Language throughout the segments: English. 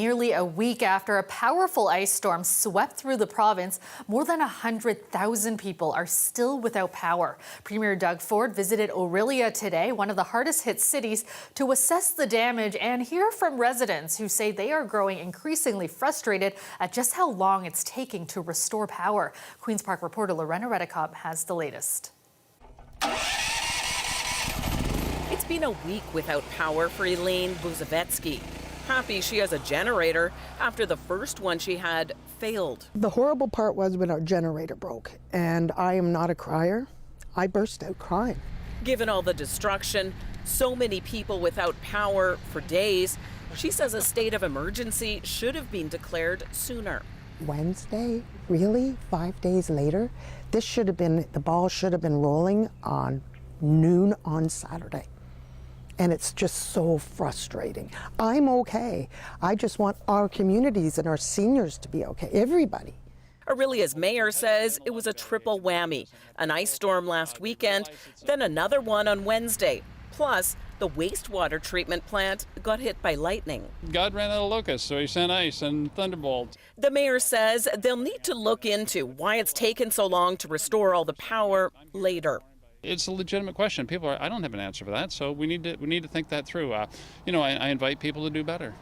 nearly a week after a powerful ice storm swept through the province, more than 100,000 people are still without power. Premier Doug Ford visited Orillia today, one of the hardest hit cities, to assess the damage and hear from residents who say they are growing increasingly frustrated at just how long it's taking to restore power. Queen's Park reporter Lorena Redekop has the latest. It's been a week without power for Elaine Buzavetsky. Happy she has a generator after the first one she had failed. The horrible part was when our generator broke, and I am not a crier. I burst out crying. Given all the destruction, so many people without power for days, she says a state of emergency should have been declared sooner. Wednesday, really? 5 days later? This should have been, the ball should have been rolling on noon on Saturday. And it's just so frustrating. I'm okay. I just want our communities and our seniors to be okay, everybody. Orillia's mayor says it was a triple whammy. An ice storm last weekend, then another one on Wednesday. Plus, the wastewater treatment plant got hit by lightning. God ran out of locusts, so he sent ice and thunderbolts. The mayor says they'll need to look into why it's taken so long to restore all the power later. It's a legitimate question. I don't have an answer for that, so we need to think that through. I invite people to do better.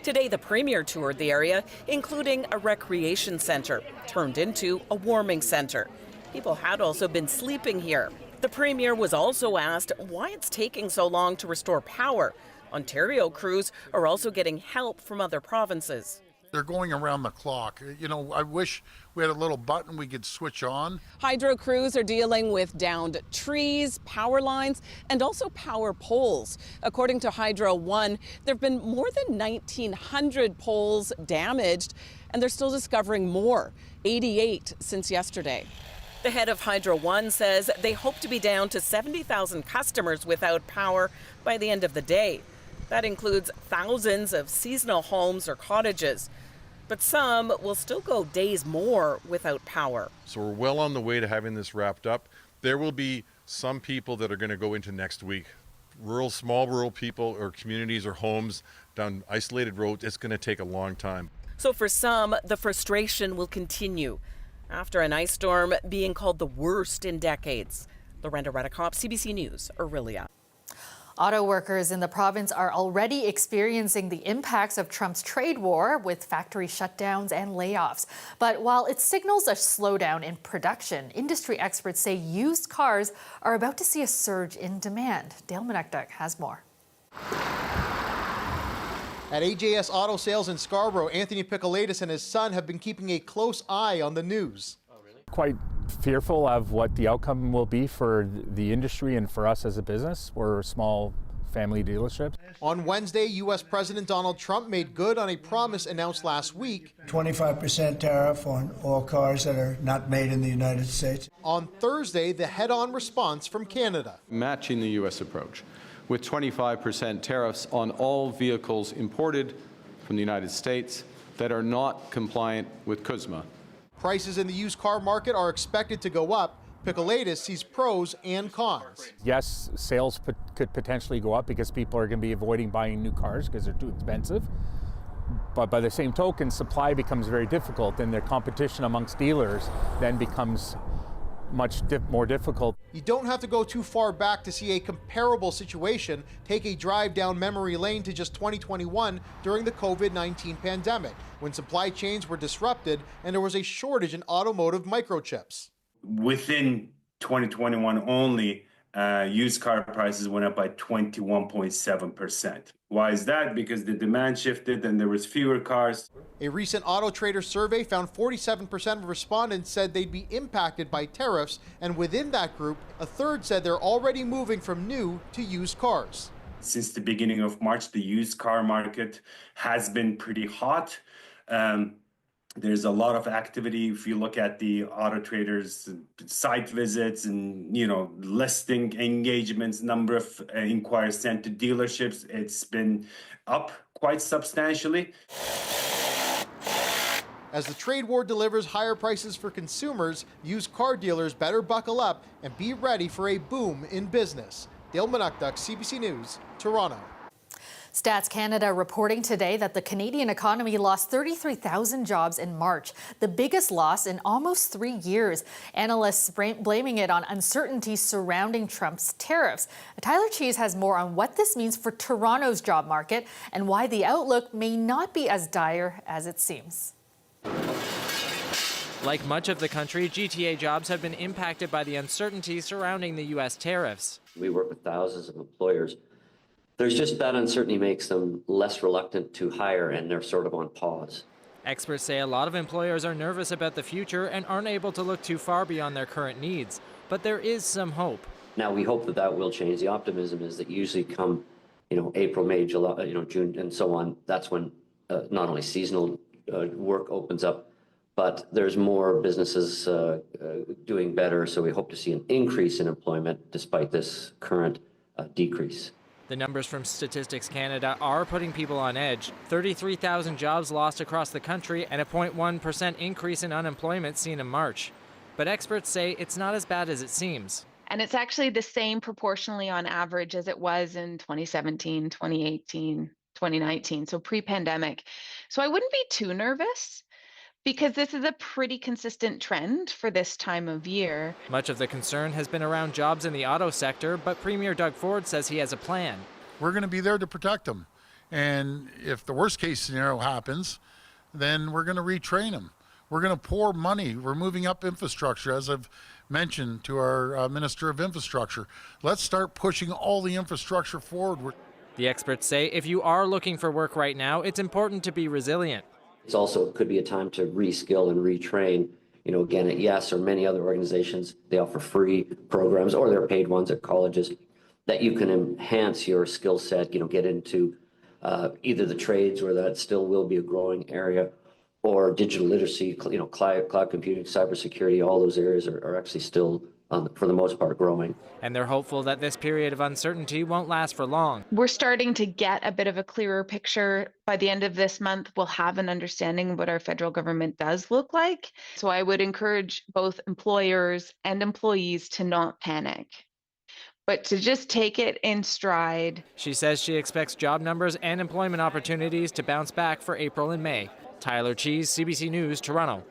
Today, the premier toured the area, including a recreation center, turned into a warming center. People had also been sleeping here. The premier was also asked why it's taking so long to restore power. Ontario crews are also getting help from other provinces. They're going around the clock. I wish we had a little button we could switch on. Hydro crews are dealing with downed trees, power lines, and also power poles. According to Hydro One, there have been more than 1,900 poles damaged, and they're still discovering more, 88 since yesterday. The head of Hydro One says they hope to be down to 70,000 customers without power by the end of the day. That includes thousands of seasonal homes or cottages. But some will still go days more without power. So we're well on the way to having this wrapped up. There will be some people that are going to go into next week. Small rural people or communities or homes down isolated roads, it's going to take a long time. So for some, the frustration will continue after an ice storm being called the worst in decades. Lorena Redekop, CBC News, Orillia. Auto workers in the province are already experiencing the impacts of Trump's trade war with factory shutdowns and layoffs. But while it signals a slowdown in production, industry experts say used cars are about to see a surge in demand. Dale Manukduk has more. At AJS Auto Sales in Scarborough, Anthony Picoletis and his son have been keeping a close eye on the news. Quite fearful of what the outcome will be for the industry and for us as a business. We're a small family dealership. On Wednesday, U.S. President Donald Trump made good on a promise announced last week. 25% tariff on all cars that are not made in the United States. On Thursday, the head-on response from Canada. Matching the U.S. approach with 25% tariffs on all vehicles imported from the United States that are not compliant with CUSMA. Prices in the used car market are expected to go up. Picoletis sees pros and cons. Yes, sales could potentially go up because people are going to be avoiding buying new cars because they're too expensive. But by the same token, supply becomes very difficult, and the competition amongst dealers then becomes much more difficult. You don't have to go too far back to see a comparable situation. Take a drive down memory lane to just 2021 during the COVID-19 pandemic, when supply chains were disrupted and there was a shortage in automotive microchips. Within 2021 only, used car prices went up by 21.7%. Why is that? Because the demand shifted and there was fewer cars. A recent Auto Trader survey found 47% of respondents said they'd be impacted by tariffs, and within that group, a third said they're already moving from new to used cars. Since the beginning of March, the used car market has been pretty hot. There's a lot of activity. If you look at the Auto Traders site visits and, listing engagements, number of inquiries sent to dealerships, it's been up quite substantially. As the trade war delivers higher prices for consumers, used car dealers better buckle up and be ready for a boom in business. Dale Manukduk, CBC News, Toronto. Stats Canada reporting today that the Canadian economy lost 33,000 jobs in March, the biggest loss in almost 3 years. Analysts blaming it on uncertainty surrounding Trump's tariffs. Tyler Cheese has more on what this means for Toronto's job market and why the outlook may not be as dire as it seems. Like much of the country, GTA jobs have been impacted by the uncertainty surrounding the U.S. tariffs. We work with thousands of employers. There's just that uncertainty makes them less reluctant to hire, and they're sort of on pause. Experts say a lot of employers are nervous about the future and aren't able to look too far beyond their current needs. But there is some hope. Now, we hope that that will change. The optimism is that usually come, April, May, July, June, and so on. That's when not only seasonal work opens up, but there's more businesses doing better. So we hope to see an increase in employment despite this current decrease. The numbers from Statistics Canada are putting people on edge. 33,000 jobs lost across the country and a 0.1% increase in unemployment seen in March. But experts say it's not as bad as it seems. And it's actually the same proportionally on average as it was in 2017, 2018, 2019, so pre-pandemic. So I wouldn't be too nervous, because this is a pretty consistent trend for this time of year. Much of the concern has been around jobs in the auto sector, but Premier Doug Ford says he has a plan. We're going to be there to protect them. And if the worst case scenario happens, then we're going to retrain them. We're going to pour money. We're moving up infrastructure, as I've mentioned to our Minister of Infrastructure. Let's start pushing all the infrastructure forward. The experts say if you are looking for work right now, it's important to be resilient. It's also could be a time to reskill and retrain. Again, at YES or many other organizations, they offer free programs, or they're paid ones at colleges, that you can enhance your skill set, get into either the trades, where that still will be a growing area, or digital literacy, cloud computing, cybersecurity. All those areas are actually still, for the most part, growing. And they're hopeful that this period of uncertainty won't last for long. We're starting to get a bit of a clearer picture. By the end of this month, we'll have an understanding of what our federal government does look like. So I would encourage both employers and employees to not panic, but to just take it in stride. She says she expects job numbers and employment opportunities to bounce back for April and May. Tyler Cheese, CBC News, Toronto.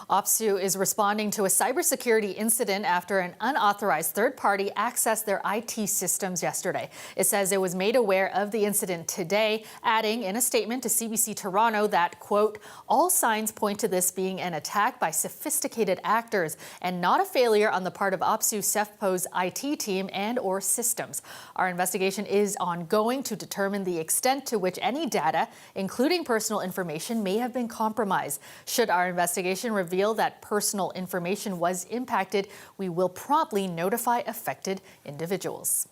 OPSEU is responding to a cybersecurity incident after an unauthorized third party accessed their IT systems yesterday. It says it was made aware of the incident today, adding in a statement to CBC Toronto that, quote, all signs point to this being an attack by sophisticated actors and not a failure on the part of OPSEU CEFPO's IT team and or systems. Our investigation is ongoing to determine the extent to which any data, including personal information, may have been compromised. Should our investigation reveal that personal information was impacted, we will promptly notify affected individuals.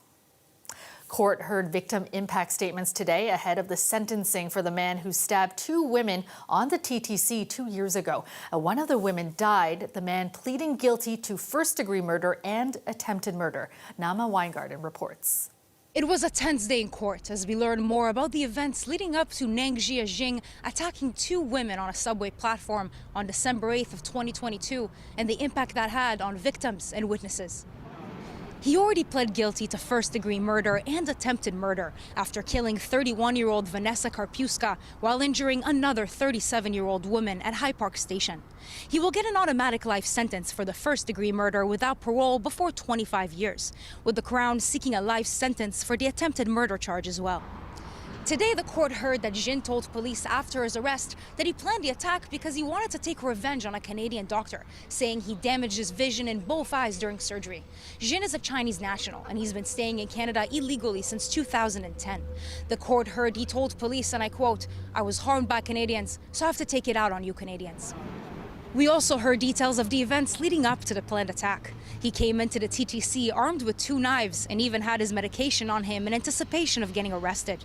Court heard victim impact statements today ahead of the sentencing for the man who stabbed 2 women on the TTC 2 years ago. One of the women died, the man pleading guilty to first-degree murder and attempted murder. Nama Weingarten reports. It was a tense day in court as we learned more about the events leading up to Nang Jia attacking 2 women on a subway platform on December 8th of 2022 and the impact that had on victims and witnesses. He already pled guilty to first-degree murder and attempted murder after killing 31-year-old Vanessa Karpiuska while injuring another 37-year-old woman at High Park Station. He will get an automatic life sentence for the first-degree murder without parole before 25 years, with the Crown seeking a life sentence for the attempted murder charge as well. Today, the court heard that Jin told police after his arrest that he planned the attack because he wanted to take revenge on a Canadian doctor, saying he damaged his vision in both eyes during surgery. Jin is a Chinese national, and he's been staying in Canada illegally since 2010. The court heard he told police, and I quote, "I was harmed by Canadians, so I have to take it out on you Canadians." We also heard details of the events leading up to the planned attack. He came into the TTC armed with 2 knives and even had his medication on him in anticipation of getting arrested.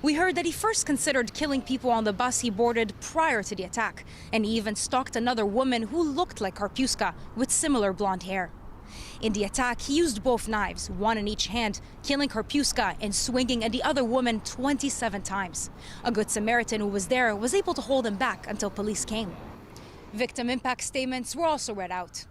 We heard that he first considered killing people on the bus he boarded prior to the attack, and he even stalked another woman who looked like Karpiuska with similar blonde hair. In the attack, he used both knives, one in each hand, killing Karpiuska and swinging at the other woman 27 times. A Good Samaritan who was there was able to hold him back until police came. Victim impact statements were also read out.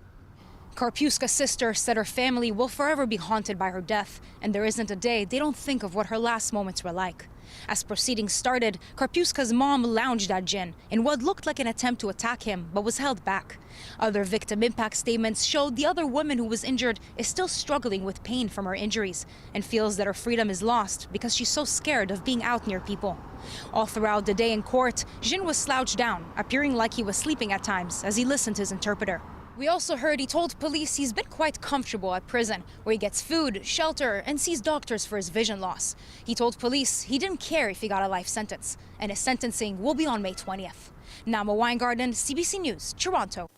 Karpiuska's sister said her family will forever be haunted by her death, and there isn't a day they don't think of what her last moments were like. As proceedings started, Karpiuska's mom lounged at Jin in what looked like an attempt to attack him, but was held back. Other victim impact statements showed the other woman who was injured is still struggling with pain from her injuries and feels that her freedom is lost because she's so scared of being out near people. All throughout the day in court, Jin was slouched down, appearing like he was sleeping at times as he listened to his interpreter. We also heard he told police he's been quite comfortable at prison, where he gets food, shelter, and sees doctors for his vision loss. He told police he didn't care if he got a life sentence, and his sentencing will be on May 20th. Nama Weingarten, CBC News, Toronto.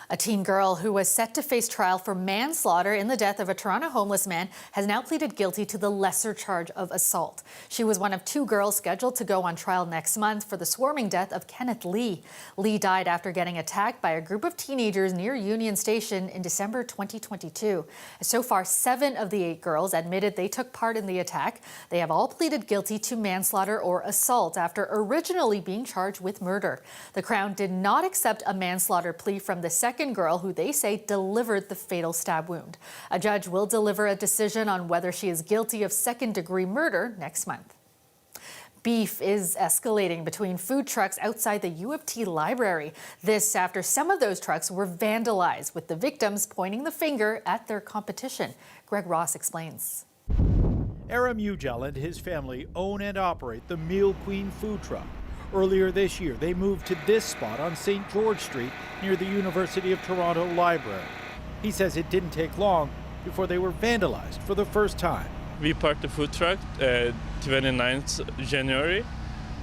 A teen girl who was set to face trial for manslaughter in the death of a Toronto homeless man has now pleaded guilty to the lesser charge of assault. She was one of 2 girls scheduled to go on trial next month for the swarming death of Kenneth Lee. Lee died after getting attacked by a group of teenagers near Union Station in December 2022. So far, 7 of the 8 girls admitted they took part in the attack. They have all pleaded guilty to manslaughter or assault after originally being charged with murder. The Crown did not accept a manslaughter plea from the second girl, who they say delivered the fatal stab wound. A judge will deliver a decision on whether she is guilty of second-degree murder next month. Beef is escalating between food trucks outside the U of T library. This after some of those trucks were vandalized, with the victims pointing the finger at their competition. Greg Ross explains. Aram Ujel and his family own and operate the Meal Queen food truck. Earlier this year, they moved to this spot on St. George Street near the University of Toronto Library. He says it didn't take long before they were vandalized for the first time. We parked the food truck 29th January,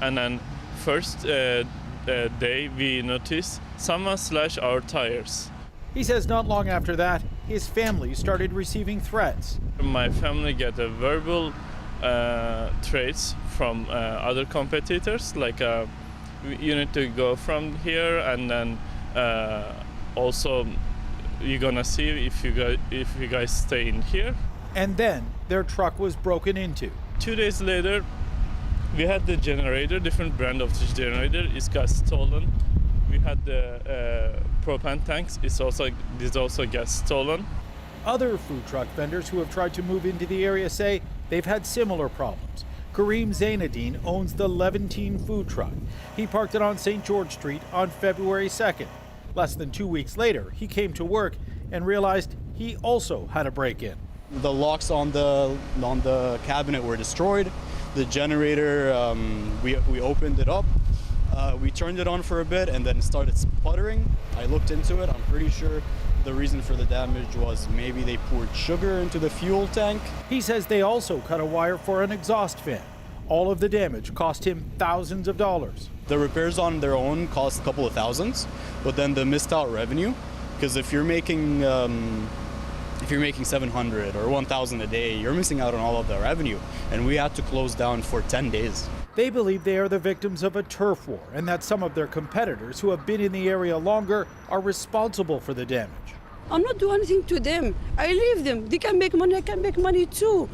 and then first day we noticed someone slashed our tires. He says not long after that, his family started receiving threats. My family got a verbal threats from other competitors, like you need to go from here, and then also you're gonna see if you guys stay in here. And then their truck was broken into. 2 days later, we had the generator, different brand of the generator. It got stolen. We had the propane tanks. This also got stolen. Other food truck vendors who have tried to move into the area say they've had similar problems. Kareem Zainadine owns the Levantine food truck. He parked it on St. George Street on February 2nd. Less than 2 weeks later, he came to work and realized he also had a break-in. The locks on the cabinet were destroyed. The generator, we opened it up. We turned it on for a bit and then it started sputtering. I looked into it. I'm pretty sure the reason for the damage was maybe they poured sugar into the fuel tank. He says they also cut a wire for an exhaust fan. All of the damage cost him thousands of dollars. The repairs on their own cost a couple of thousands, but then the missed out revenue, because if you're making 700 or 1,000 a day, you're missing out on all of the revenue, and we had to close down for 10 days. They believe they are the victims of a turf war and that some of their competitors who have been in the area longer are responsible for the damage. I'm not doing anything to them. I leave them. They can make money, I can make money too.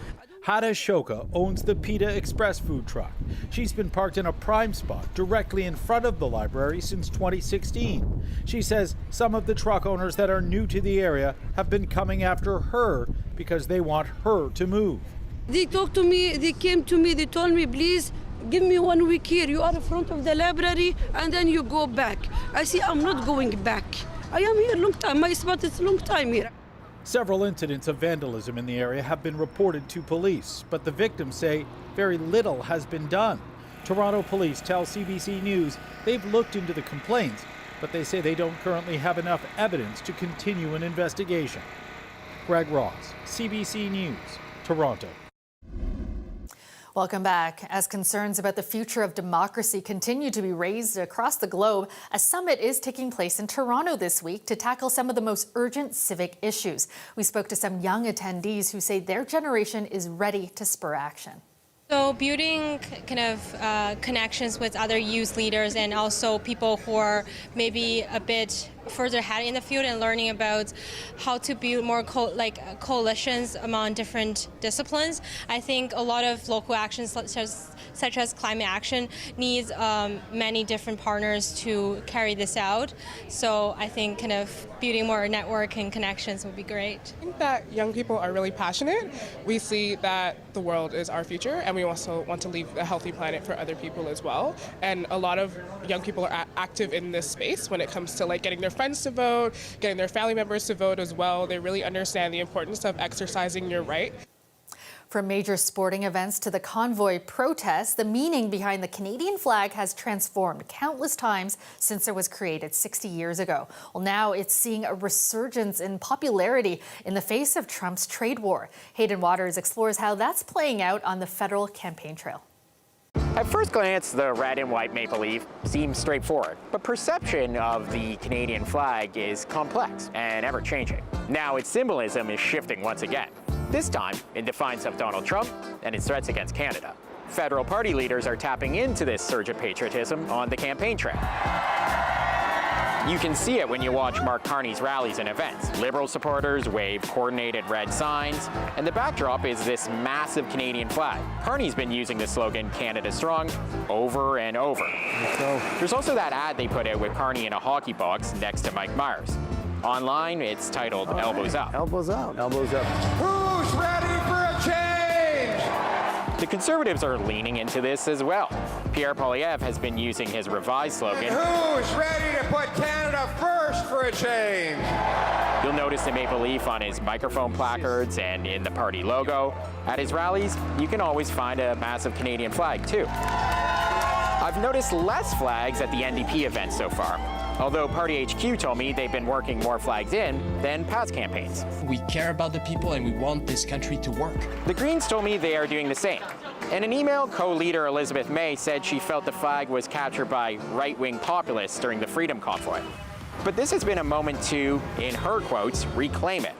Hada Shoka owns the Pita Express food truck. She's been parked in a prime spot directly in front of the library since 2016. She says some of the truck owners that are new to the area have been coming after her because they want her to move. They talked to me, they came to me, they told me, please, give me 1 week here. You are in front of the library and then you go back. I say, I'm not going back. I am here a long time. My spot is a long time here. Several incidents of vandalism in the area have been reported to police, but the victims say very little has been done. Toronto police tell CBC News they've looked into the complaints, but they say they don't currently have enough evidence to continue an investigation. Greg Ross, CBC News, Toronto. Welcome back. As concerns about the future of democracy continue to be raised across the globe, a summit is taking place in Toronto this week to tackle some of the most urgent civic issues. We spoke to some young attendees who say their generation is ready to spur action. So building kind of connections with other youth leaders and also people who are maybe a bit further ahead in the field and learning about how to build more coalitions among different disciplines. I think a lot of local actions such as climate action needs many different partners to carry this out. So I think kind of building more network and connections would be great. I think that young people are really passionate. We see that the world is our future and we we also want to leave a healthy planet for other people as well. And a lot of young people are active in this space when it comes to like getting their friends to vote, getting their family members to vote as well. They really understand the importance of exercising your right. From major sporting events to the convoy protests, the meaning behind the Canadian flag has transformed countless times since it was created 60 years ago. Well, now it's seeing a resurgence in popularity in the face of Trump's trade war. Hayden Waters explores how that's playing out on the federal campaign trail. At first glance, the red and white maple leaf seems straightforward, but perception of the Canadian flag is complex and ever-changing. Now its symbolism is shifting once again, this time in defiance of Donald Trump and his threats against Canada. Federal party leaders are tapping into this surge of patriotism on the campaign trail. You can see it when you watch Mark Carney's rallies and events. Liberal supporters wave coordinated red signs, and the backdrop is this massive Canadian flag. Carney's been using the slogan, Canada Strong, over and over. There's also that ad they put out with Carney in a hockey box next to Mike Myers. Online, it's titled Elbows Up. Elbows up. Elbows up. Who's ready for a change? The Conservatives are leaning into this as well. Pierre Poilievre has been using his revised slogan, Who's ready to put Canada first for a change? You'll notice the maple leaf on his microphone placards and in the party logo. At his rallies, you can always find a massive Canadian flag, too. I've noticed less flags at the NDP event so far, although Party HQ told me they've been working more flags in than past campaigns. We care about the people and we want this country to work. The Greens told me they are doing the same. In an email, co-leader Elizabeth May said she felt the flag was captured by right-wing populists during the Freedom Convoy. But this has been a moment to, in her quotes, reclaim it.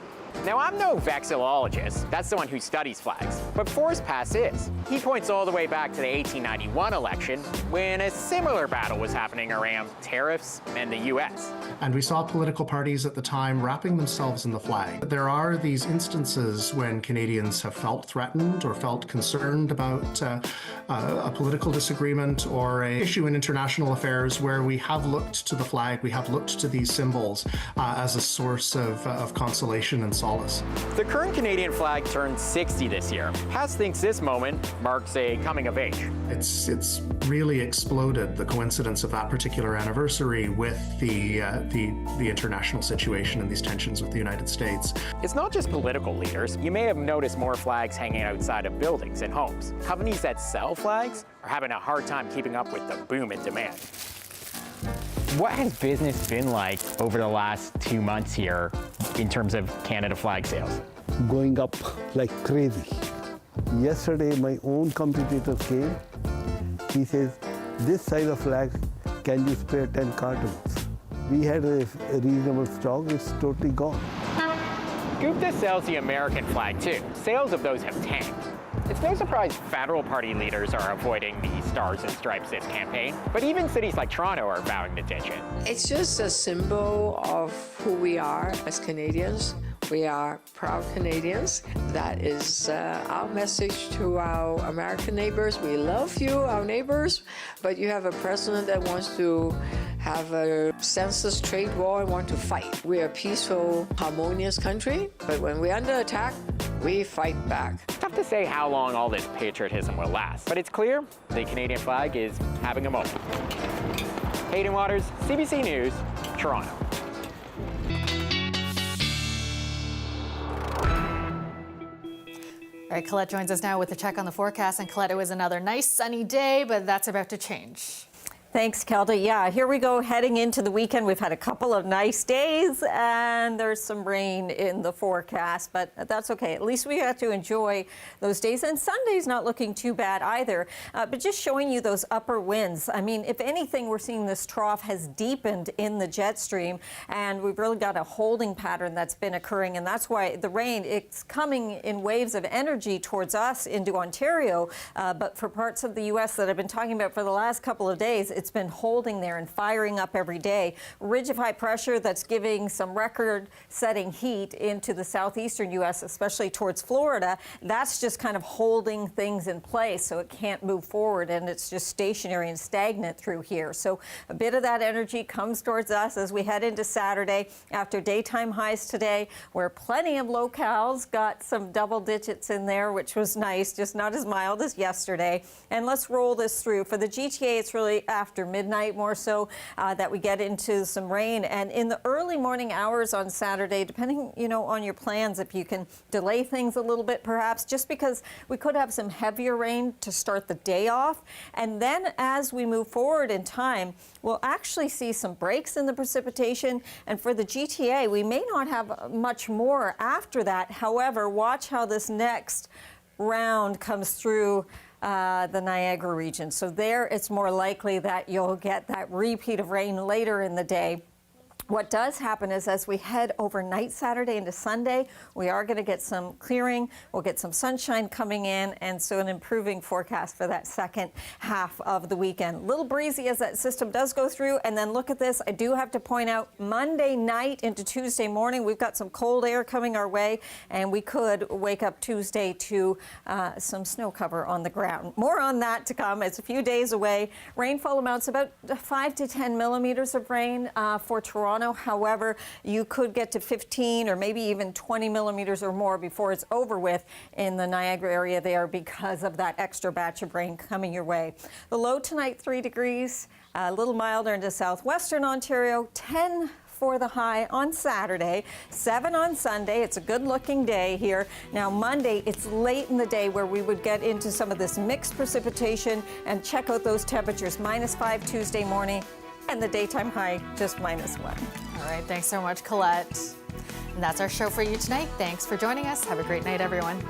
Now, I'm no vexillologist, that's the one who studies flags, but Forrest Pass is. He points all the way back to the 1891 election, when a similar battle was happening around tariffs and the US. And we saw political parties at the time wrapping themselves in the flag. There are these instances when Canadians have felt threatened or felt concerned about a political disagreement or an issue in international affairs where we have looked to the flag, we have looked to these symbols as a source of consolation and solace. The current Canadian flag turned 60 this year. Pass thinks this moment marks a coming of age. It's really exploded, the coincidence of that particular anniversary with the international situation and these tensions with the United States. It's not just political leaders. You may have noticed more flags hanging outside of buildings and homes. Companies that sell flags are having a hard time keeping up with the boom in demand. What has business been like over the last 2 months here in terms of Canada flag sales? Going up like crazy. Yesterday, my own competitor came. He says, this size of flag, can you spare 10 cartons? We had a reasonable stock, it's totally gone. Gupta sells the American flag too. Sales of those have tanked. It's no surprise federal party leaders are avoiding the stars and stripes this campaign, but even cities like Toronto are vowing to ditch it. It's just a symbol of who we are as Canadians. We are proud Canadians. That is our message to our American neighbors. We love you, our neighbors, but you have a president that wants to have a senseless trade war and want to fight. We're a peaceful, harmonious country, but when we're under attack, we fight back. Tough to say how long all this patriotism will last, but it's clear the Canadian flag is having a moment. Hayden Waters, CBC News, Toronto. All right, Colette joins us now with a check on the forecast. And Colette, it was another nice sunny day, but that's about to change. Thanks, Kelda. Yeah, here we go heading into the weekend. We've had a couple of nice days and there's some rain in the forecast, but that's okay. At least we got to enjoy those days. And Sunday's not looking too bad either, but just showing you those upper winds. I mean, if anything, we're seeing this trough has deepened in the jet stream and we've really got a holding pattern that's been occurring. And that's why the rain, it's coming in waves of energy towards us into Ontario. But for parts of the U.S. that I've been talking about for the last couple of days, it's been holding there and firing up every day. Ridge of high pressure that's giving some record-setting heat into the southeastern U.S., especially towards Florida. That's just kind of holding things in place so it can't move forward, and it's just stationary and stagnant through here. So a bit of that energy comes towards us as we head into Saturday after daytime highs today, where plenty of locales got some double digits in there, which was nice, just not as mild as yesterday. And let's roll this through. For the GTA, it's really after midnight more so that we get into some rain. And in the early morning hours on Saturday, depending, on your plans, if you can delay things a little bit perhaps, just because we could have some heavier rain to start the day off. And then as we move forward in time, we'll actually see some breaks in the precipitation. And for the GTA, we may not have much more after that. However, watch how this next round comes through the Niagara region. So there, it's more likely that you'll get that repeat of rain later in the day. What does happen is as we head overnight Saturday into Sunday, we are going to get some clearing. We'll get some sunshine coming in, and so an improving forecast for that second half of the weekend. A little breezy as that system does go through. And then look at this. I do have to point out Monday night into Tuesday morning, we've got some cold air coming our way, and we could wake up Tuesday to some snow cover on the ground. More on that to come. It's a few days away. Rainfall amounts about 5 to 10 millimeters of rain for Toronto. However, you could get to 15 or maybe even 20 millimeters or more before it's over with in the Niagara area there because of that extra batch of rain coming your way. The low tonight, 3 degrees, a little milder into southwestern Ontario, 10 for the high on Saturday, 7 on Sunday. It's a good-looking day here. Now, Monday, it's late in the day where we would get into some of this mixed precipitation, and check out those temperatures, -5 Tuesday morning, and the daytime high just -1. All right, thanks so much, Colette. And that's our show for you tonight. Thanks for joining us. Have a great night, everyone.